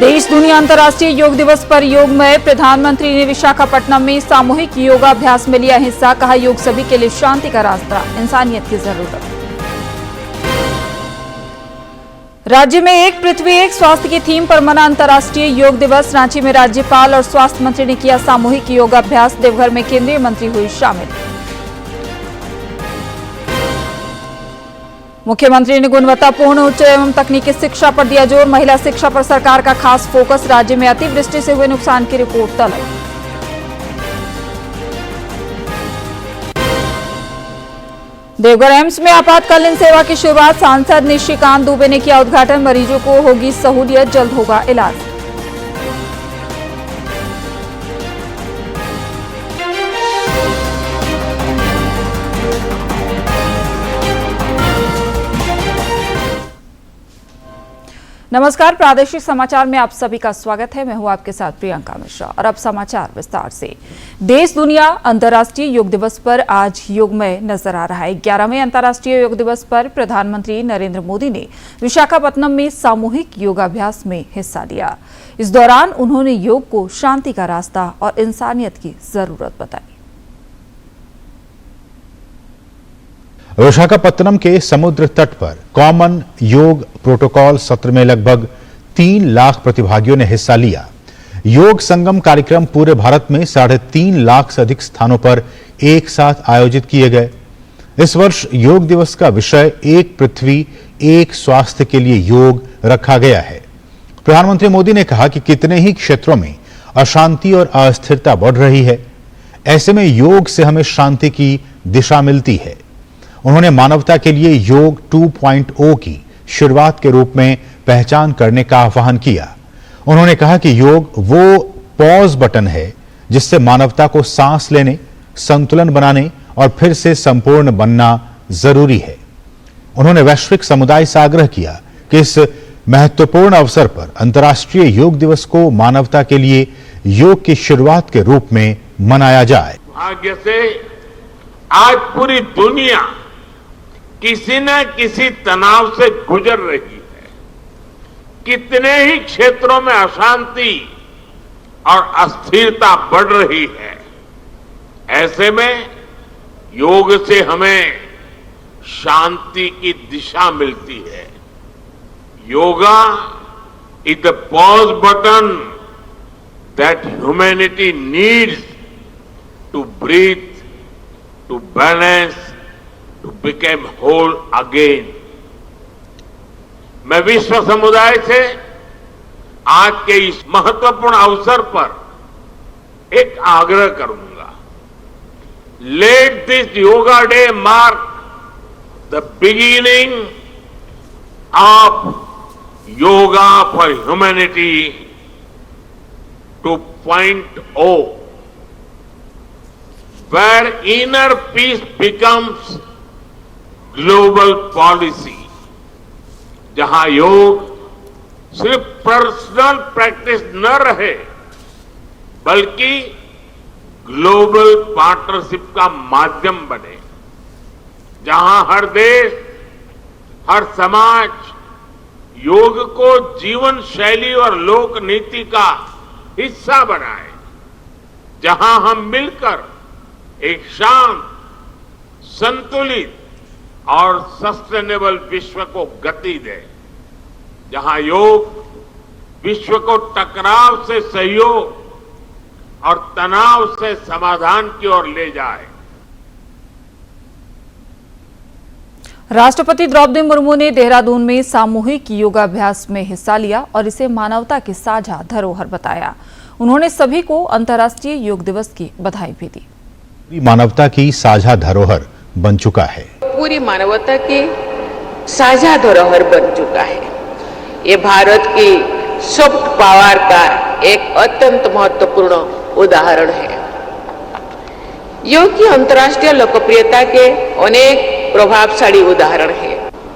देश दुनिया अंतर्राष्ट्रीय योग दिवस पर योग में प्रधानमंत्री ने विशाखापट्टनम में सामूहिक योगाभ्यास में लिया हिस्सा। कहा, योग सभी के लिए शांति का रास्ता, इंसानियत की जरूरत। राज्य में एक पृथ्वी एक स्वास्थ्य की थीम पर मना अंतर्राष्ट्रीय योग दिवस। रांची में राज्यपाल और स्वास्थ्य मंत्री ने किया सामूहिक योगाभ्यास। देवघर में केंद्रीय मंत्री हुई शामिल। मुख्यमंत्री ने गुणवत्तापूर्ण उच्च एवं तकनीकी शिक्षा पर दिया जोर। महिला शिक्षा पर सरकार का खास फोकस। राज्य में अतिवृष्टि से हुए नुकसान की रिपोर्ट तलब। देवघर एम्स में आपातकालीन सेवा की शुरुआत। सांसद निशिकांत दुबे ने किया उद्घाटन। मरीजों को होगी सहूलियत, जल्द होगा इलाज। नमस्कार, प्रादेशिक समाचार में आप सभी का स्वागत है। मैं हूं आपके साथ प्रियंका मिश्रा और अब समाचार विस्तार से। देश दुनिया अंतर्राष्ट्रीय योग दिवस पर आज योगमय नजर आ रहा है। 11वें अंतर्राष्ट्रीय योग दिवस पर प्रधानमंत्री नरेंद्र मोदी ने विशाखापट्टनम में सामूहिक योगाभ्यास में हिस्सा लिया। इस दौरान उन्होंने योग को शांति का रास्ता और इंसानियत की जरूरत बताई। विशाखापट्टनम के समुद्र तट पर कॉमन योग प्रोटोकॉल सत्र में लगभग 3 लाख प्रतिभागियों ने हिस्सा लिया। योग संगम कार्यक्रम पूरे भारत में 3.5 लाख से अधिक स्थानों पर एक साथ आयोजित किए गए। इस वर्ष योग दिवस का विषय एक पृथ्वी एक स्वास्थ्य के लिए योग रखा गया है। प्रधानमंत्री मोदी ने कहा कि कितने ही क्षेत्रों में अशांति और अस्थिरता बढ़ रही है। ऐसे में योग से हमें शांति की दिशा मिलती है। उन्होंने मानवता के लिए योग 2.0 की शुरुआत के रूप में पहचान करने का आह्वान किया। उन्होंने कहा कि योग वो पॉज बटन है जिससे मानवता को सांस लेने, संतुलन बनाने और फिर से संपूर्ण बनना जरूरी है। उन्होंने वैश्विक समुदाय से आग्रह किया कि इस महत्वपूर्ण अवसर पर अंतर्राष्ट्रीय योग दिवस को मानवता के लिए योग की शुरुआत के रूप में मनाया जाए। भाग्य से आज पूरी दुनिया किसी न किसी तनाव से गुजर रही है। कितने ही क्षेत्रों में अशांति और अस्थिरता बढ़ रही है। ऐसे में योग से हमें शांति की दिशा मिलती है। Yoga is the pause button that humanity needs to breathe, to balance, to become whole again। मैं विश्व समुदाय से आज के इस महत्वपूर्ण अवसर पर एक आग्रह करूंगा। Let this yoga day mark the beginning of yoga for humanity 2.0, where inner peace becomes global policy. जहां योग सिर्फ पर्सनल प्रैक्टिस न रहे बल्कि ग्लोबल पार्टनरशिप का माध्यम बने। जहां हर देश, हर समाज योग को जीवन शैली और लोक नीति का हिस्सा बनाए। जहां हम मिलकर एक शांत, संतुलित और सस्टेनेबल विश्व को गति दे। जहां योग विश्व को टकराव से सहयोग और तनाव से समाधान की ओर ले जाए। राष्ट्रपति द्रौपदी मुर्मू ने देहरादून में सामूहिक योगाभ्यास में हिस्सा लिया और इसे मानवता की साझा धरोहर बताया। उन्होंने सभी को अंतर्राष्ट्रीय योग दिवस की बधाई भी दी। मानवता की साझा धरोहर बन चुका है। पूरी मानवता की साझा धरोहर बन चुका है। ये भारत की सॉफ्ट पावर का एक अत्यंत महत्वपूर्ण उदाहरण है। योग की अंतर्राष्ट्रीय लोकप्रियता के अनेक प्रभावशाली उदाहरण है।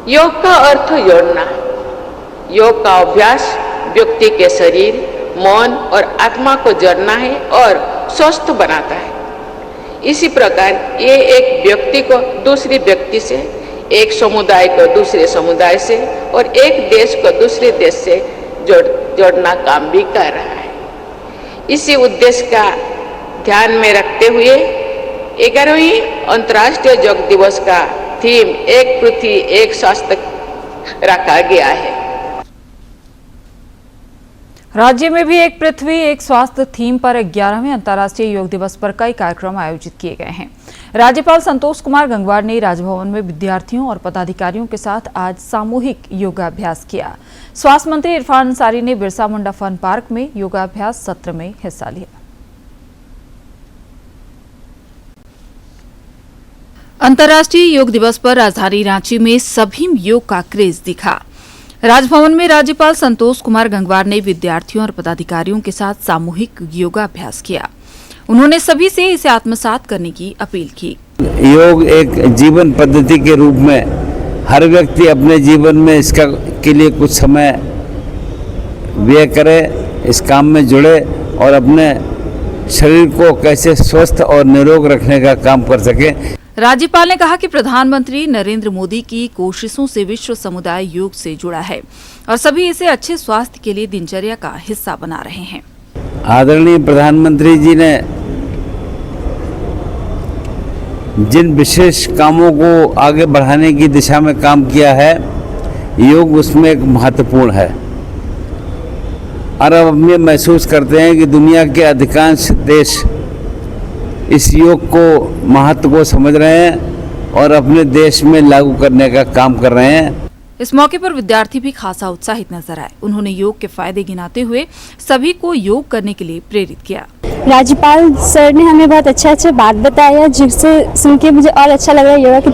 योग का अर्थ जोड़ना। योग का अभ्यास व्यक्ति के शरीर, मन और आत्मा को जोड़ना है और स्वस्थ बनाता है। इसी प्रकार ये एक व्यक्ति को दूसरी व्यक्ति से, एक समुदाय को दूसरे समुदाय से और एक देश को दूसरे देश से जोड़ना काम भी कर रहा है। इसी उद्देश्य का ध्यान में रखते हुए 11वीं अंतर्राष्ट्रीय योग दिवस का थीम एक पृथ्वी एक स्वास्थ्य रखा गया है। राज्य में भी एक पृथ्वी एक स्वास्थ्य थीम पर 11वें अंतर्राष्ट्रीय योग दिवस पर कई कार्यक्रम आयोजित किए गए हैं। राज्यपाल संतोष कुमार गंगवार ने राजभवन में विद्यार्थियों और पदाधिकारियों के साथ आज सामूहिक योगाभ्यास किया। स्वास्थ्य मंत्री इरफान अंसारी ने बिरसा मुंडा फन पार्क में योगाभ्यास सत्र में हिस्सा लिया। अंतर्राष्ट्रीय योग दिवस पर राजधानी रांची में सभी योग का क्रेज दिखा। राजभवन में राज्यपाल संतोष कुमार गंगवार ने विद्यार्थियों और पदाधिकारियों के साथ सामूहिक योगाभ्यास किया। उन्होंने सभी से इसे आत्मसात करने की अपील की। योग एक जीवन पद्धति के रूप में हर व्यक्ति अपने जीवन में इसका के लिए कुछ समय व्यय करे, इस काम में जुड़े और अपने शरीर को कैसे स्वस्थ और निरोग रखने का काम कर सके। राज्यपाल ने कहा कि प्रधानमंत्री नरेंद्र मोदी की कोशिशों से विश्व समुदाय योग से जुड़ा है और सभी इसे अच्छे स्वास्थ्य के लिए दिनचर्या का हिस्सा बना रहे हैं। आदरणीय प्रधानमंत्री जी ने जिन विशेष कामों को आगे बढ़ाने की दिशा में काम किया है, योग उसमें एक महत्वपूर्ण है। और अब हम ये महसूस करते हैं कि दुनिया के अधिकांश देश इस योग को महत्व को समझ रहे हैं और अपने देश में लागू करने का काम कर रहे हैं। इस मौके पर विद्यार्थी भी खासा उत्साहित नजर आए। उन्होंने योग के फायदे गिनाते हुए सभी को योग करने के लिए प्रेरित किया। राज्यपाल सर ने हमें बहुत अच्छा बात बताया, जिससे सुन के मुझे और अच्छा लग रहा है। योगा की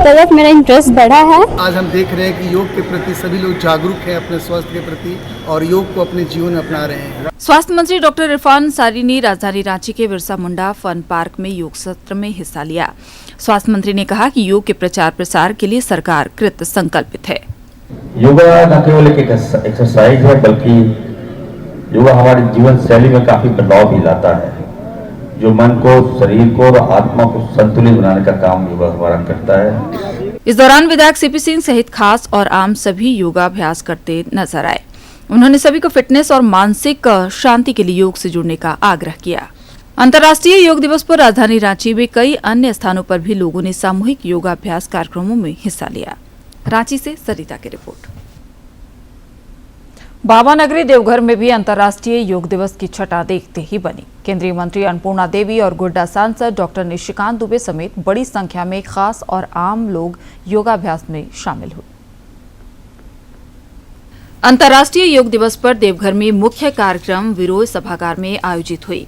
तरफ मेरा इंटरेस्ट बढ़ा है। आज हम देख रहे हैं कि योग के प्रति सभी लोग जागरूक हैं, अपने स्वास्थ्य के प्रति, और योग को अपने जीवन में अपना रहे हैं। स्वास्थ्य मंत्री डॉक्टर इरफान अंसारी ने राजधानी रांची के बिरसा मुंडा फन पार्क में योग सत्र में हिस्सा लिया। स्वास्थ्य मंत्री ने कहा कि योग के प्रचार प्रसार के लिए सरकार कृत संकल्पित है। योगा न केवल एक एक्सरसाइज है, बल्कि योगा हमारी जीवन शैली में काफी बदलाव भी लाता है, जो मन को, शरीर को और आत्मा को संतुलित बनाने का काम योगा हमारा करता है। इस दौरान विधायक सीपी सिंह सहित खास और आम सभी योगाभ्यास करते नजर आए। उन्होंने सभी को फिटनेस और मानसिक शांति के लिए योग से जुड़ने का आग्रह किया। अंतर्राष्ट्रीय योग दिवस पर राजधानी रांची में कई अन्य स्थानों पर भी लोगों ने सामूहिक योगाभ्यास कार्यक्रमों में हिस्सा लिया। रांची से सरिता की रिपोर्ट। बाबा नगरी देवघर में भी अंतर्राष्ट्रीय योग दिवस की छटा देखते ही बनी। केंद्रीय मंत्री अन्नपूर्णा देवी और गोड्डा सांसद डॉक्टर निशिकांत दुबे समेत बड़ी संख्या में खास और आम लोग योगाभ्यास में शामिल हुए। अंतर्राष्ट्रीय योग दिवस पर देवघर में मुख्य कार्यक्रम विरोध सभागार में आयोजित हुई,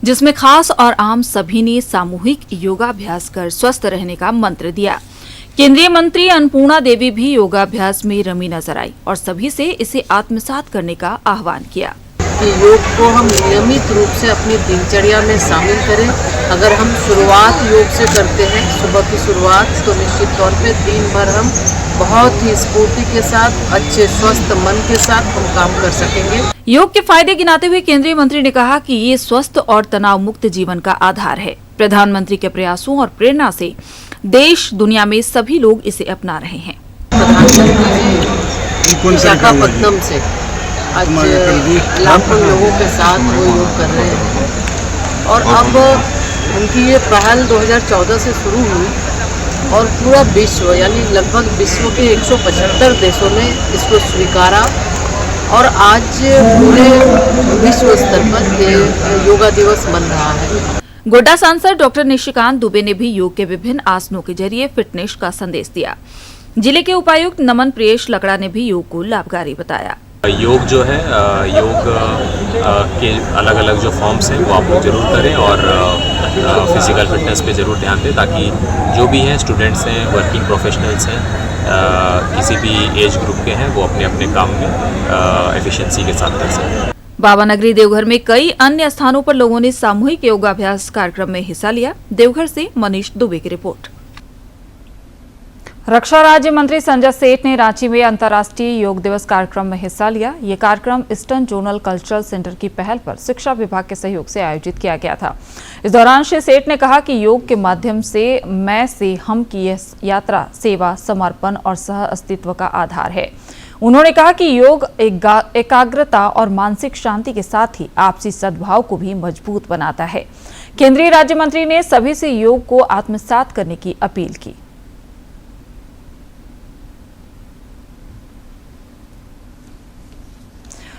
जिसमें खास और आम सभी ने सामूहिक योगाभ्यास कर स्वस्थ रहने का मंत्र दिया। केंद्रीय मंत्री अन्नपूर्णा देवी भी योगाभ्यास में रमी नजर आई और सभी से इसे आत्मसात करने का आह्वान किया। कि योग को हम नियमित रूप से अपनी दिनचर्या में शामिल करें। अगर हम शुरुआत योग से करते हैं, सुबह की शुरुआत, तो निश्चित तौर पे दिन भर हम बहुत ही स्फूर्ति के साथ, अच्छे स्वस्थ मन के साथ हम काम कर सकेंगे। योग के फायदे गिनाते हुए केंद्रीय मंत्री ने कहा कि ये स्वस्थ और तनाव मुक्त जीवन का आधार है। प्रधानमंत्री के प्रयासों और प्रेरणा से देश दुनिया में सभी लोग इसे अपना रहे हैं। प्रधानमंत्री विशाखापट्टनम से आज लाखों लोगों के साथ वो योग कर रहे हैं और अब उनकी ये पहल 2014 से शुरू हुई और पूरा विश्व यानी लगभग विश्व के 175 देशों ने इसको स्वीकारा और आज पूरे विश्व स्तर पर ये योगा दिवस बन रहा है। गोड्डा सांसद डॉक्टर निशिकांत दुबे ने भी योग के विभिन्न आसनों के जरिए फिटनेस का संदेश दिया। जिले के उपायुक्त नमन प्रियेश लकड़ा ने भी योग को लाभकारी बताया। योग जो है, योग के अलग अलग जो फॉर्म्स हैं वो आप लोग जरूर करें और फिजिकल फिटनेस पे ज़रूर ध्यान दें, ताकि जो भी हैं, स्टूडेंट्स हैं, वर्किंग प्रोफेशनल्स हैं, किसी भी एज ग्रुप के हैं, वो अपने अपने काम में एफिशिएंसी के साथ कर सकें। बाबा नगरी देवघर में कई अन्य स्थानों पर लोगों ने सामूहिक योगाभ्यास कार्यक्रम में हिस्सा लिया। देवघर से मनीष दुबे की रिपोर्ट। रक्षा राज्य मंत्री संजय सेठ ने रांची में अंतर्राष्ट्रीय योग दिवस कार्यक्रम में हिस्सा लिया। ये कार्यक्रम ईस्टर्न जोनल कल्चरल सेंटर की पहल पर शिक्षा विभाग के सहयोग से आयोजित किया गया था। इस दौरान श्री सेठ ने कहा कि योग के माध्यम से मैं से हम की यह यात्रा सेवा, समर्पण और सह अस्तित्व का आधार है। उन्होंने कहा कि योग एकाग्रता और मानसिक शांति के साथ ही आपसी सद्भाव को भी मजबूत बनाता है। केंद्रीय राज्य मंत्री ने सभी से योग को आत्मसात करने की अपील की।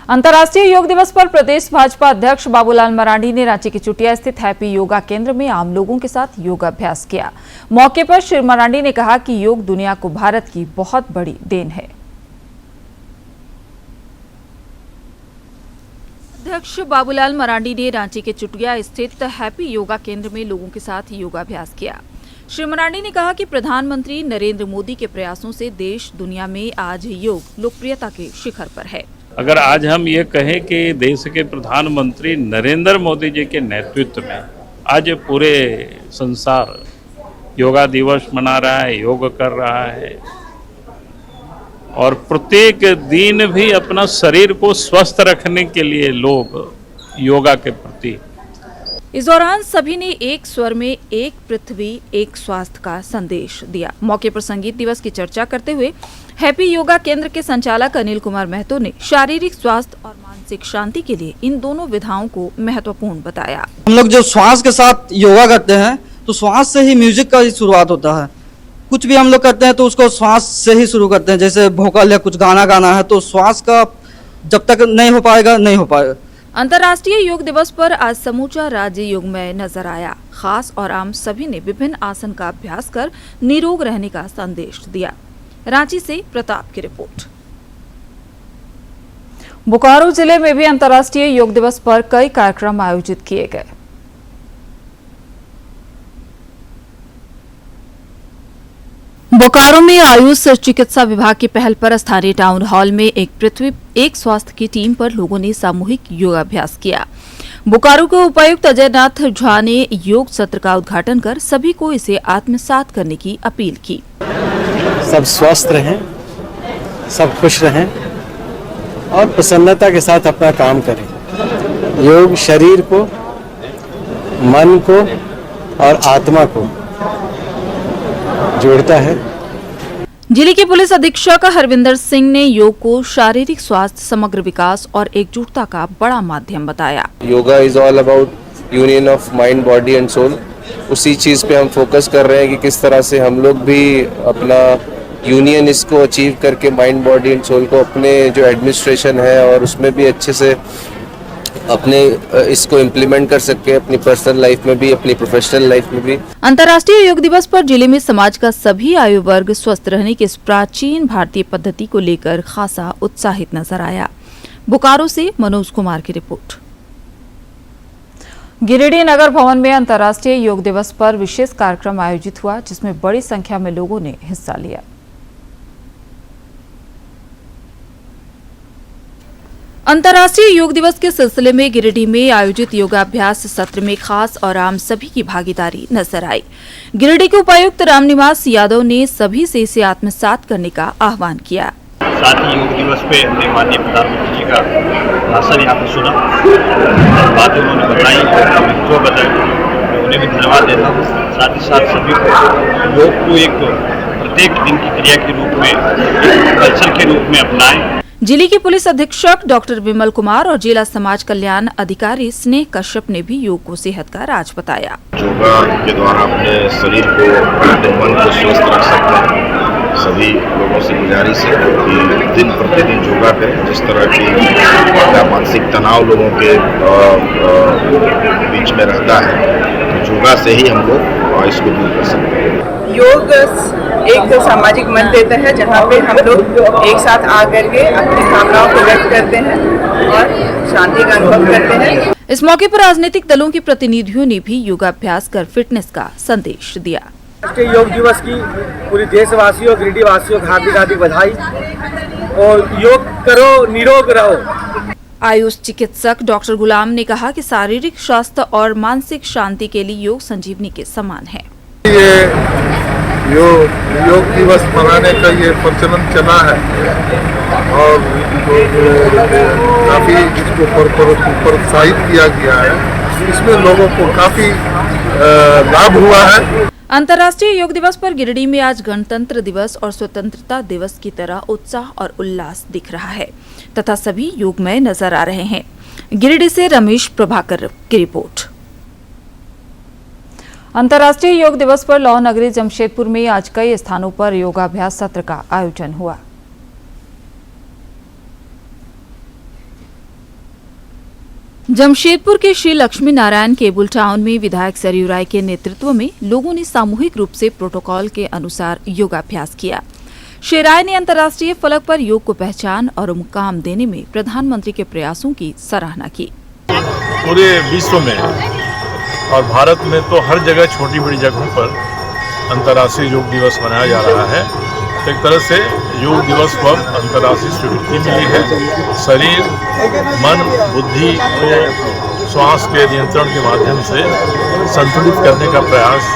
अंतर्राष्ट्रीय योग दिवस पर प्रदेश भाजपा अध्यक्ष बाबूलाल मरांडी ने रांची के चुटिया स्थित हैप्पी योगा केंद्र में आम लोगों के साथ योगाभ्यास किया। मौके पर श्री मरांडी ने कहा कि योग दुनिया को भारत की बहुत बड़ी देन है। अध्यक्ष बाबूलाल मरांडी ने रांची के चुटिया स्थित हैप्पी योगा केंद्र में लोगों के साथ योगाभ्यास किया। श्री मरांडी ने कहा कि प्रधानमंत्री नरेंद्र मोदी के प्रयासों से देश दुनिया में आज योग लोकप्रियता के शिखर पर है। अगर आज हम ये कहें कि देश के प्रधानमंत्री नरेंद्र मोदी जी के नेतृत्व में आज पूरे संसार योगा दिवस मना रहा है, योग कर रहा है और प्रत्येक दिन भी अपना शरीर को स्वस्थ रखने के लिए लोग योगा के प्रति। इस दौरान सभी ने एक स्वर में एक पृथ्वी एक स्वास्थ्य का संदेश दिया। मौके पर संगीत दिवस की चर्चा करते हुए हैप्पी योगा केंद्र के संचालक अनिल कुमार महतो ने शारीरिक स्वास्थ्य और मानसिक शांति के लिए इन दोनों विधाओं को महत्वपूर्ण बताया। हम लोग जो श्वास के साथ योगा करते हैं तो श्वास से ही म्यूजिक का शुरुआत होता है। कुछ भी हम लोग करते हैं तो उसको श्वास से ही शुरू करते हैं। जैसे वोकल या कुछ गाना गाना है तो श्वास का जब तक नहीं हो पाएगा। अंतर्राष्ट्रीय योग दिवस पर आज समूचा राज्य योगमय नजर आया। खास और आम सभी ने विभिन्न आसन का अभ्यास कर निरोग रहने का संदेश दिया। रांची से प्रताप की रिपोर्ट। बोकारो जिले में भी अंतर्राष्ट्रीय योग दिवस पर कई कार्यक्रम आयोजित किए गए। बोकारो में आयुष चिकित्सा विभाग की पहल पर स्थानीय टाउन हॉल में एक पृथ्वी एक स्वास्थ्य की टीम पर लोगों ने सामूहिक योगाभ्यास किया। बोकारो के उपायुक्त अजय नाथ झा ने योग सत्र का उद्घाटन कर सभी को इसे आत्मसात करने की अपील की। सब स्वस्थ रहें, सब खुश रहें और प्रसन्नता के साथ अपना काम करें। योग शरीर को, मन को और आत्मा को जोड़ता है। जिले के पुलिस अधीक्षक हरविंदर सिंह ने योग को शारीरिक स्वास्थ्य, समग्र विकास और एकजुटता का बड़ा माध्यम बताया। Yoga is all about union of mind, body and soul. उसी चीज पे हम फोकस कर रहे हैं कि किस तरह से हम लोग भी अपना यूनियन इसको अचीव करके माइंड, बॉडी एंड सोल को अपने जो एडमिनिस्ट्रेशन है और उसमें भी अच्छे से अपने इसको इम्प्लीमेंट कर सके, अपनी पर्सनल लाइफ में भी, अपनी प्रोफेशनल लाइफ में भी। अंतर्राष्ट्रीय योग दिवस पर जिले में समाज का सभी आयु वर्ग स्वस्थ रहने की इस प्राचीन भारतीय पद्धति को लेकर खासा उत्साहित नजर आया। बोकारो से मनोज कुमार की रिपोर्ट। गिरिडीह नगर भवन में अंतर्राष्ट्रीय योग दिवस पर विशेष कार्यक्रम आयोजित हुआ, जिसमें बड़ी संख्या में लोगों ने हिस्सा लिया। अंतर्राष्ट्रीय योग दिवस के सिलसिले में गिरिडीह में आयोजित योगाभ्यास सत्र में खास और आम सभी की भागीदारी नजर आई। गिरिडीह के उपायुक्त रामनिवास यादव ने सभी से इसे आत्मसात करने का आह्वान किया। साथ ही योग दिवस पे हमने माननीय प्रधानमंत्री जी का भाषण यहाँ पर सुना, बातें उन्होंने बताई, जो बताई मैं उन्हें भी धन्यवाद देता हूँ। साथ ही साथ सभी को योग को एक प्रत्येक दिन की क्रिया के रूप में, एक कल्चर के रूप में अपनाएं। जिले के पुलिस अधीक्षक डॉक्टर विमल कुमार और जिला समाज कल्याण अधिकारी स्नेह कश्यप ने भी योग को सेहत का राज बताया। योगा के द्वारा अपने शरीर को, अपने मन को स्वस्थ रख सकते हैं। सभी लोगों से गुजारिश है कि दिन प्रतिदिन योगा करें। जिस तरह की मानसिक तनाव लोगों के बीच में रहता है, तो योगा से ही हम लोग इसको दूर कर सकते हैं। योग एक सामाजिक मंच देता है, जहाँ पे हम लोग एक साथ आकर के अपनी भावनाओं को व्यक्त करते हैं और शांति का अनुभव करते हैं। इस मौके पर राजनीतिक दलों के प्रतिनिधियों ने भी योगाभ्यास कर फिटनेस का संदेश दिया। राष्ट्रीय योग दिवस की पूरी देशवासियों, गिरिडीह वासियों को हार्दिक हार्दिक बधाई और योग करो, निरोग रहो। आयुष चिकित्सक डॉक्टर गुलाम ने कहा कि शारीरिक स्वास्थ्य और मानसिक शांति के लिए योग संजीवनी के समान है। योग दिवस मनाने का ये प्रचलन चला है और काफ़ी इसको प्रोत्साहित किया गया है। इसमें लोगों को काफ़ी लाभ हुआ है। अंतर्राष्ट्रीय योग दिवस पर गिरिडीह में आज गणतंत्र दिवस और स्वतंत्रता दिवस की तरह उत्साह और उल्लास दिख रहा है तथा सभी योगमय नजर आ रहे हैं। गिरिडीह से रमेश प्रभाकर की रिपोर्ट। अंतर्राष्ट्रीय योग दिवस पर लौह नगरी जमशेदपुर में आज कई स्थानों पर योगाभ्यास सत्र का आयोजन हुआ। जमशेदपुर के श्री लक्ष्मी नारायण केबुल टाउन में विधायक सरयू राय के नेतृत्व में लोगों ने सामूहिक रूप से प्रोटोकॉल के अनुसार योगाभ्यास किया। श्री राय ने अंतर्राष्ट्रीय फलक पर योग को पहचान और मुकाम देने में प्रधानमंत्री के प्रयासों की सराहना की। पूरे विश्व में और भारत में तो हर जगह छोटी बड़ी जगहों पर अंतर्राष्ट्रीय योग दिवस मनाया जा रहा है। एक तरह से योग दिवस पर अंतर्राष्ट्रीय स्वीकृति मिली है। शरीर, मन, बुद्धि को श्वास के नियंत्रण के माध्यम से संतुलित करने का प्रयास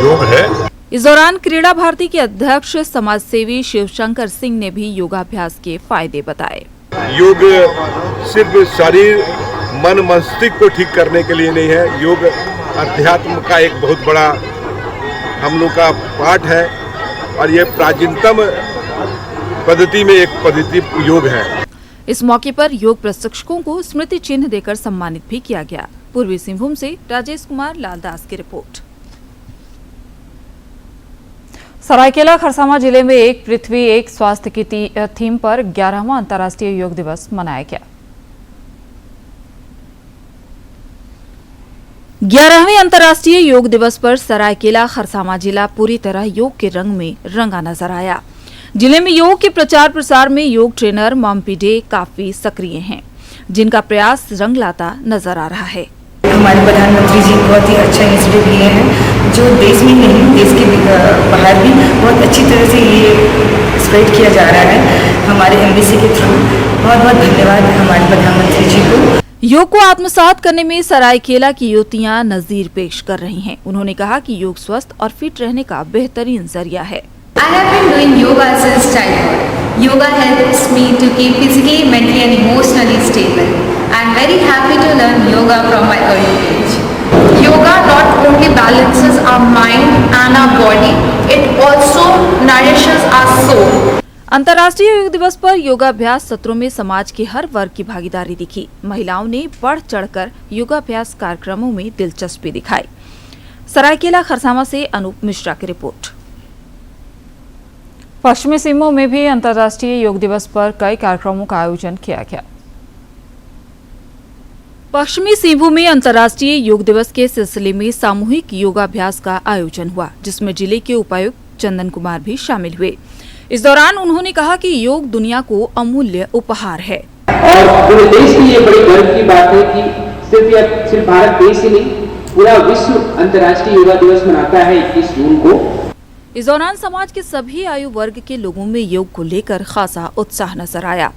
योग है। इस दौरान क्रीड़ा भारती के अध्यक्ष समाजसेवी शिवशंकर सिंह ने भी योगाभ्यास के फायदे बताए। योग सिर्फ शरीर, मन, मस्तिष्क को ठीक करने के लिए नहीं है। योग अध्यात्म का एक बहुत बड़ा हम लोग का पाठ है और ये प्राचीनतम पद्धति में एक पद्धति योग है। इस मौके पर योग प्रशिक्षकों को स्मृति चिन्ह देकर सम्मानित भी किया गया। पूर्वी सिंहभूम से राजेश कुमार लालदास की रिपोर्ट। सरायकेला खरसावां जिले में एक पृथ्वी एक स्वास्थ्य की थीम पर 11वां अंतर्राष्ट्रीय योग दिवस मनाया गया। 11वें अंतर्राष्ट्रीय योग दिवस पर सरायकेला खरसावां जिला पूरी तरह योग के रंग में रंगा नजर आया। जिले में योग के प्रचार प्रसार में योग ट्रेनर मॉम्पी डे काफी सक्रिय हैं, जिनका प्रयास रंग लाता नजर आ रहा है। हमारे प्रधानमंत्री जी बहुत ही अच्छा इनिशिएटिव लिए हैं, जो देश में नहीं देश के बाहर भी बहुत अच्छी तरह से ये स्प्रेड किया जा रहा है हमारे एमबीसी के थ्रू। बहुत बहुत धन्यवाद हमारे प्रधानमंत्री जी को। योग को आत्मसात करने में सरायकेला की युवतियां नजीर पेश कर रही हैं। उन्होंने कहा कि योग स्वस्थ और फिट रहने का बेहतरीन जरिया है। I have been doing yoga since childhood. Yoga helps me to keep physically, mentally and emotionally stable. I am very happy to learn yoga from my early age. Yoga not only balances our mind and our body, it also nourishes our soul. अंतर्राष्ट्रीय योग दिवस पर योगाभ्यास सत्रों में समाज के हर वर्ग की भागीदारी दिखी। महिलाओं ने बढ़ चढ़कर योगाभ्यास कार्यक्रमों में दिलचस्पी दिखाई। सरायकेला खरसावां से अनूप मिश्रा की रिपोर्ट। पश्चिमी सिंहभूम में भी अंतर्राष्ट्रीय योग दिवस पर कई कार्यक्रमों का आयोजन किया गया। पश्चिमी सिंहभूम में अंतर्राष्ट्रीय योग दिवस के सिलसिले में सामूहिक योगाभ्यास का आयोजन हुआ, जिसमें जिले के उपायुक्त चंदन कुमार भी शामिल हुए। इस दौरान उन्होंने कहा कि योग दुनिया को अमूल्य उपहार है और पूरे देश की ये बड़ी गर्व की बात है कि सिर्फ भारत देश ही नहीं, पूरा विश्व अंतर्राष्ट्रीय योगा दिवस मनाता है 21 जून को। इस दौरान समाज के सभी आयु वर्ग के लोगों में योग को लेकर खासा उत्साह नजर आया।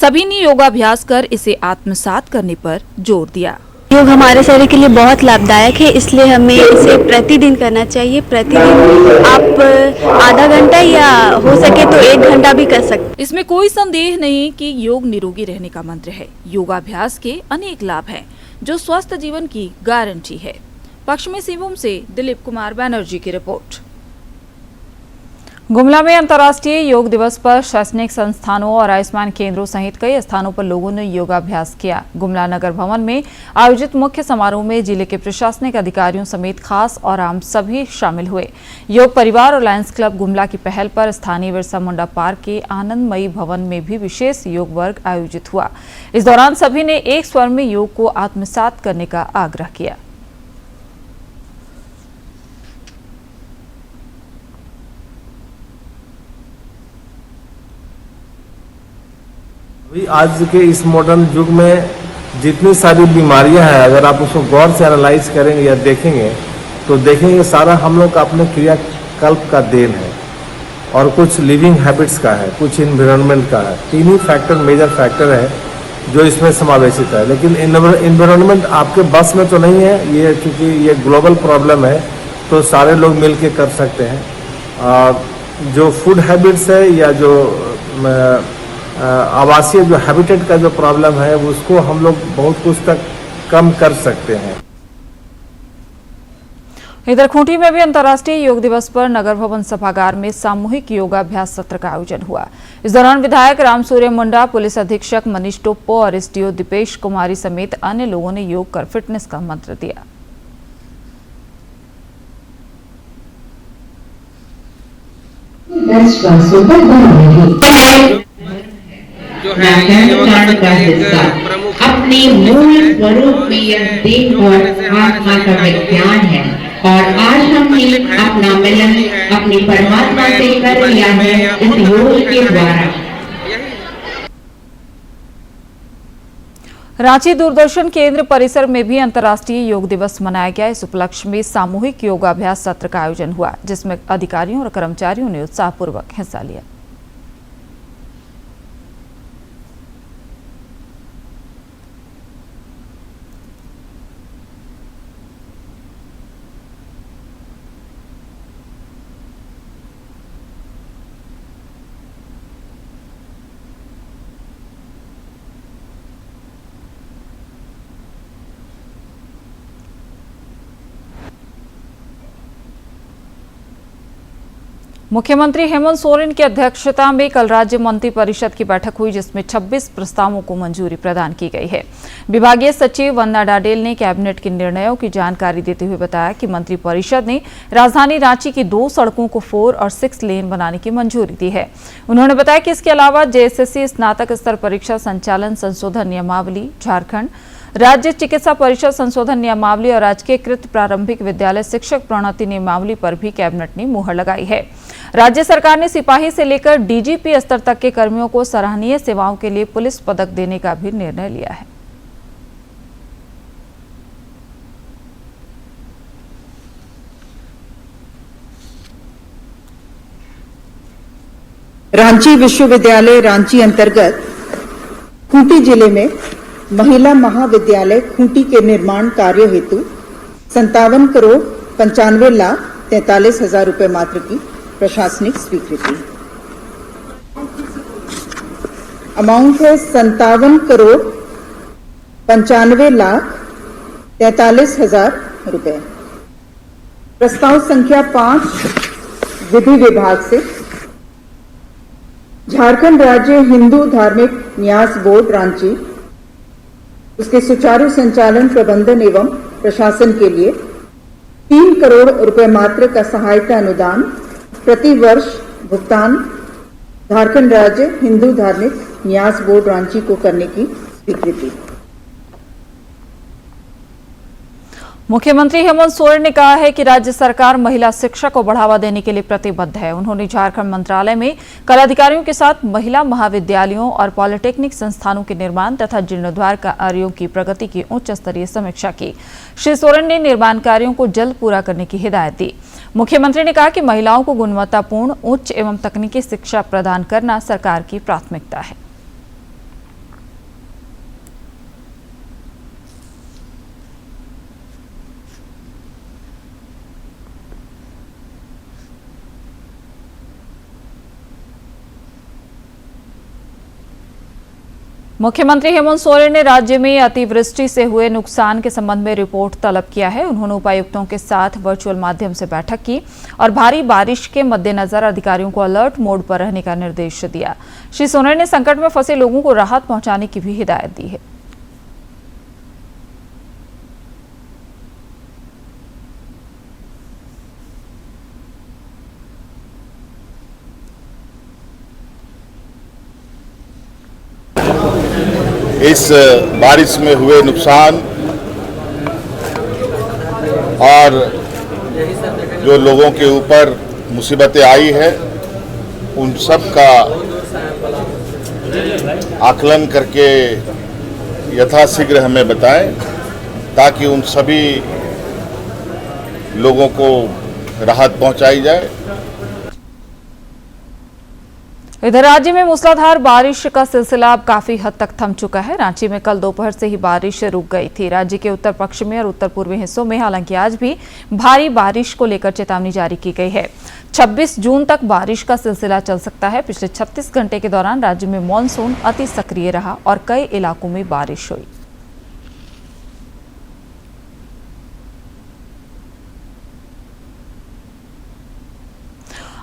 सभी ने योगाभ्यास कर इसे आत्मसात करने पर जोर दिया। योग हमारे शरीर के लिए बहुत लाभदायक है, इसलिए हमें इसे प्रतिदिन करना चाहिए। प्रतिदिन आप आधा घंटा या हो सके तो 1 घंटा भी कर सकते। इसमें कोई संदेह नहीं कि योग निरोगी रहने का मंत्र है। योगाभ्यास के अनेक लाभ हैं, जो स्वस्थ जीवन की गारंटी है। पश्चिमी सिंहभूम से दिलीप कुमार बनर्जी की रिपोर्ट। गुमला में अंतर्राष्ट्रीय योग दिवस पर शैक्षणिक संस्थानों और आयुष्मान केंद्रों सहित कई स्थानों पर लोगों ने योगाभ्यास किया। गुमला नगर भवन में आयोजित मुख्य समारोह में जिले के प्रशासनिक अधिकारियों समेत खास और आम सभी शामिल हुए। योग परिवार और लायंस क्लब गुमला की पहल पर स्थानीय बिरसा मुंडा पार्क के आनंदमयी भवन में भी विशेष योग वर्ग आयोजित हुआ। इस दौरान सभी ने एक स्वर में योग को आत्मसात करने का आग्रह किया। आज के इस मॉडर्न युग में जितनी सारी बीमारियां हैं, अगर आप उसको गौर से एनालाइज करेंगे या देखेंगे तो देखेंगे सारा हम लोग का अपने क्रियाकल्प का देन है और कुछ लिविंग हैबिट्स का है, कुछ इन्वायरमेंट का है। 3 ही फैक्टर मेजर फैक्टर है जो इसमें समावेशित है। लेकिन इन्वायरमेंट आपके बस में तो नहीं है, ये चूँकि ये ग्लोबल प्रॉब्लम है तो सारे लोग मिल के कर सकते हैं। जो फूड हैबिट्स है या जो आवासीय जो हैबिटेट का जो प्रॉब्लम है उसको हम लोग बहुत कुछ तक कम कर सकते हैं। इधर खूंटी में भी अंतर्राष्ट्रीय योग दिवस पर नगर भवन सभागार में सामूहिक योगाभ्यास सत्र का आयोजन हुआ। इस दौरान विधायक राम सूर्य मुंडा, पुलिस अधीक्षक मनीष टोप्पो और एसडीओ दीपेश कुमारी समेत अन्य लोगों ने योग कर फिटनेस का मंत्र दिया। जो है अपने मूल स्वरूप में यह देह और आत्मा का विज्ञान है और आज हमने अपना मिलन अपनी परमात्मा से कर लिया है इस योग के द्वारा। रांची दूरदर्शन केंद्र परिसर में भी अंतर्राष्ट्रीय योग दिवस मनाया गया। इस उपलक्ष्य में सामूहिक योगाभ्यास सत्र का आयोजन हुआ, जिसमें अधिकारियों और कर्मचारियों ने उत्साहपूर्वक हिस्सा लिया। मुख्यमंत्री हेमंत सोरेन की अध्यक्षता में कल राज्य मंत्रिपरिषद की बैठक हुई, जिसमें 26 प्रस्तावों को मंजूरी प्रदान की गई है। विभागीय सचिव वंदना डाडेल ने कैबिनेट के निर्णयों की जानकारी देते हुए बताया कि मंत्रिपरिषद ने राजधानी रांची की 2 सड़कों को 4 और 6 लेन बनाने की मंजूरी दी है। उन्होंने बताया कि इसके अलावा जेएसएससी स्नातक स्तर परीक्षा संचालन संशोधन नियमावली, झारखंड राज्य चिकित्सा परिषद संशोधन नियमावली और राजकीयकृत प्रारंभिक विद्यालय शिक्षक प्रोन्नति नियमावली पर भी कैबिनेट ने मुहर लगाई है। राज्य सरकार ने सिपाही से लेकर डीजीपी स्तर तक के कर्मियों को सराहनीय सेवाओं के लिए पुलिस पदक देने का भी निर्णय लिया है। रांची विश्वविद्यालय रांची अंतर्गत खूंटी जिले में महिला महाविद्यालय खूंटी के निर्माण कार्य हेतु 57 करोड़ 95 लाख 43 हजार रुपए मात्र की प्रशासनिक स्वीकृति। अमाउंट है 57 करोड़ 95 लाख 43 हजार रुपए। प्रस्ताव संख्या 5 विधि विभाग से झारखंड राज्य हिंदू धार्मिक न्यास बोर्ड रांची उसके सुचारू संचालन, प्रबंधन एवं प्रशासन के लिए 3 करोड़ रुपए मात्र का सहायता अनुदान प्रति वर्ष भुगतान झारखंड राज्य हिंदू धार्मिक न्यास बोर्ड रांची को करने की स्वीकृति। मुख्यमंत्री हेमंत सोरेन ने कहा है कि राज्य सरकार महिला शिक्षा को बढ़ावा देने के लिए प्रतिबद्ध है। उन्होंने झारखंड मंत्रालय में कल अधिकारियों के साथ महिला महाविद्यालयों और पॉलिटेक्निक संस्थानों के निर्माण तथा जीर्णोद्धार कार्यों की प्रगति की उच्च स्तरीय समीक्षा की। श्री सोरेन ने निर्माण कार्यों को जल्द पूरा करने की हिदायत दी। मुख्यमंत्री ने कहा कि महिलाओं को गुणवत्तापूर्ण उच्च एवं तकनीकी शिक्षा प्रदान करना सरकार की प्राथमिकता है। मुख्यमंत्री हेमंत सोरेन ने राज्य में अतिवृष्टि से हुए नुकसान के संबंध में रिपोर्ट तलब किया है। उन्होंने उपायुक्तों के साथ वर्चुअल माध्यम से बैठक की और भारी बारिश के मद्देनजर अधिकारियों को अलर्ट मोड पर रहने का निर्देश दिया। श्री सोरेन ने संकट में फंसे लोगों को राहत पहुंचाने की भी हिदायत दी है। इस बारिश में हुए नुकसान और जो लोगों के ऊपर मुसीबतें आई है उन सब का आकलन करके यथाशीघ्र हमें बताएं ताकि उन सभी लोगों को राहत पहुंचाई जाए। इधर राज्य में मूसलाधार बारिश का सिलसिला अब काफी हद तक थम चुका है। रांची में कल दोपहर से ही बारिश रुक गई थी। राज्य के उत्तर पश्चिमी और उत्तर पूर्वी हिस्सों में हालांकि आज भी भारी बारिश को लेकर चेतावनी जारी की गई है। 26 जून तक बारिश का सिलसिला चल सकता है। पिछले 36 घंटे के दौरान राज्य में मानसून अति सक्रिय रहा और कई इलाकों में बारिश हुई।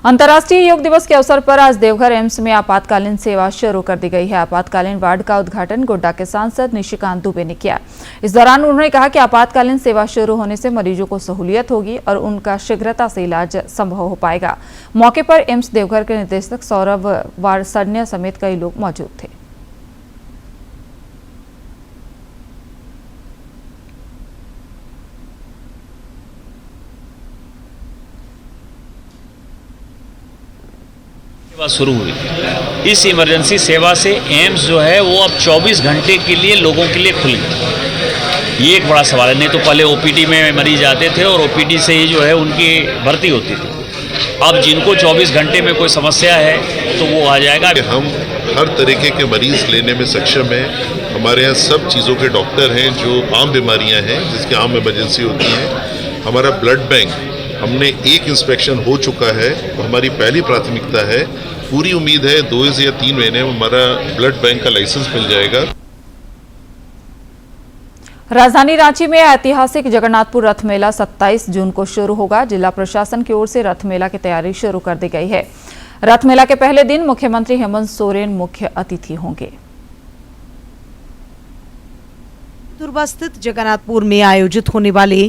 अंतर्राष्ट्रीय योग दिवस के अवसर पर आज देवघर एम्स में आपातकालीन सेवा शुरू कर दी गई है। आपातकालीन वार्ड का उद्घाटन गोड्डा के सांसद निशिकांत दुबे ने किया। इस दौरान उन्होंने कहा कि आपातकालीन सेवा शुरू होने से मरीजों को सहूलियत होगी और उनका शीघ्रता से इलाज संभव हो पाएगा। मौके पर एम्स देवघर के निदेशक सौरभ वारसन्य समेत कई लोग मौजूद थे। सेवा शुरू हुई। इस इमरजेंसी सेवा से एम्स जो है वो अब 24 घंटे के लिए लोगों के लिए खुली। ये एक बड़ा सवाल है, नहीं तो पहले ओपीडी में मरीज आते थे और ओपीडी से ही जो है उनकी भर्ती होती थी। अब जिनको 24 घंटे में कोई समस्या है तो वो आ जाएगा। हम हर तरीके के मरीज लेने में सक्षम हैं। हमारे यहाँ सब चीज़ों के डॉक्टर हैं जो आम बीमारियाँ हैं जिसकी आम इमरजेंसी होती है। हमारा ब्लड बैंक हमने एक इंस्पेक्शन हो चुका है, हमारी पहली प्राथमिकता है। पूरी उम्मीद है 2 या 3 महीने में हमारा ब्लड बैंक का लाइसेंस मिल जाएगा। राजधानी रांची में ऐतिहासिक जगन्नाथपुर रथ मेला 27 जून को शुरू होगा। जिला प्रशासन की ओर से रथ मेला की तैयारी शुरू कर दी गई है। रथ मेला के पहले दिन मुख्यमंत्री हेमंत सोरेन मुख्य अतिथि होंगे। दुर्गा स्थित जगन्नाथपुर में आयोजित होने वाले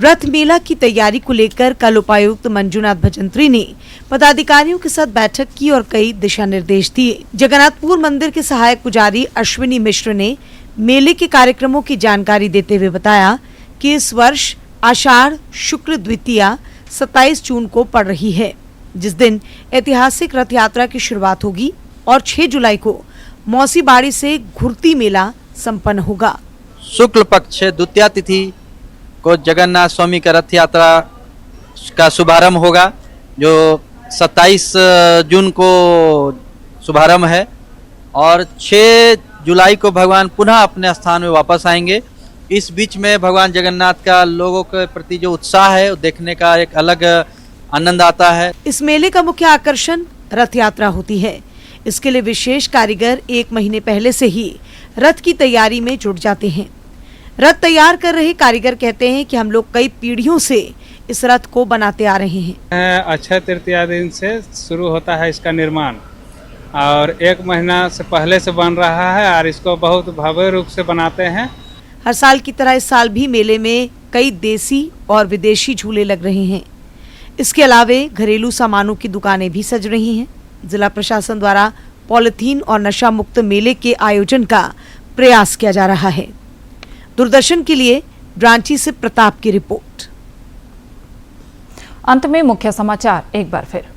रथ मेला की तैयारी को लेकर कल उपायुक्त मंजुनाथ भजंत्री ने पदाधिकारियों के साथ बैठक की और कई दिशा निर्देश दिए। जगन्नाथपुर मंदिर के सहायक पुजारी अश्विनी मिश्र ने मेले के कार्यक्रमों की जानकारी देते हुए बताया कि इस वर्ष आषाढ़ शुक्ल द्वितीया 27 जून को पड़ रही है, जिस दिन ऐतिहासिक रथ यात्रा की शुरुआत होगी और 6 जुलाई को मौसी बाड़ी से घुरती मेला संपन्न होगा। शुक्ल पक्ष द्वितीया तिथि को जगन्नाथ स्वामी का रथ यात्रा का शुभारंभ होगा, जो 27 जून को शुभारंभ है और 6 जुलाई को भगवान पुनः अपने स्थान में वापस आएंगे। इस बीच में भगवान जगन्नाथ का लोगों के प्रति जो उत्साह है वो देखने का एक अलग आनंद आता है। इस मेले का मुख्य आकर्षण रथ यात्रा होती है। इसके लिए विशेष कारीगर 1 महीने पहले से ही रथ की तैयारी में जुट जाते हैं। रथ तैयार कर रहे कारीगर कहते हैं कि हम लोग कई पीढ़ियों से इस रथ को बनाते आ रहे हैं। अक्षय तृतीया दिन से शुरू होता है इसका निर्माण और 1 महीना से पहले से बन रहा है और इसको बहुत भव्य रूप से बनाते हैं। हर साल की तरह इस साल भी मेले में कई देसी और विदेशी झूले लग रहे हैं। इसके अलावे घरेलू सामानों की दुकानें भी सज रही हैं। जिला प्रशासन द्वारा पॉलिथीन और नशा मुक्त मेले के आयोजन का प्रयास किया जा रहा है। दूरदर्शन के लिए रांची से प्रताप की रिपोर्ट। अंत में मुख्य समाचार एक बार फिर।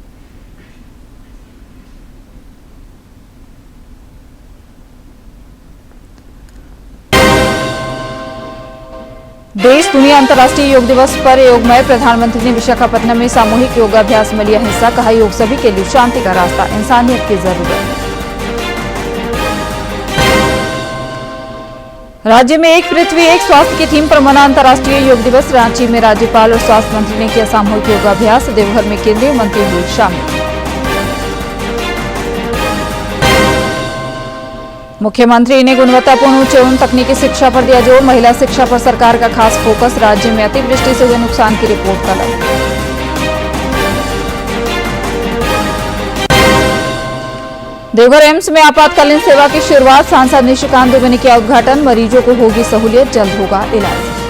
देश दुनिया अंतर्राष्ट्रीय योग दिवस पर योगमय प्रधानमंत्री ने विशाखापट्टनम में सामूहिक योगाभ्यास में लिया हिस्सा। कहा, योग सभी के लिए शांति का रास्ता, इंसानियत की जरूरत। राज्य में एक पृथ्वी एक स्वास्थ्य की थीम पर मना अंतर्राष्ट्रीय योग दिवस। रांची में राज्यपाल और स्वास्थ्य मंत्री ने किया सामूहिक योगाभ्यास। देवघर में केंद्रीय मंत्री हुए शामिल। मुख्यमंत्री ने गुणवत्तापूर्ण उच्च एवं तकनीकी शिक्षा पर दिया जोर। महिला शिक्षा पर सरकार का खास फोकस। राज्य में अतिवृष्टि से हुए नुकसान की रिपोर्ट तलब। देवघर एम्स में आपातकालीन सेवा की शुरुआत। सांसद निशिकांत दुबे ने किया उद्घाटन। मरीजों को होगी सहूलियत, जल्द होगा इलाज।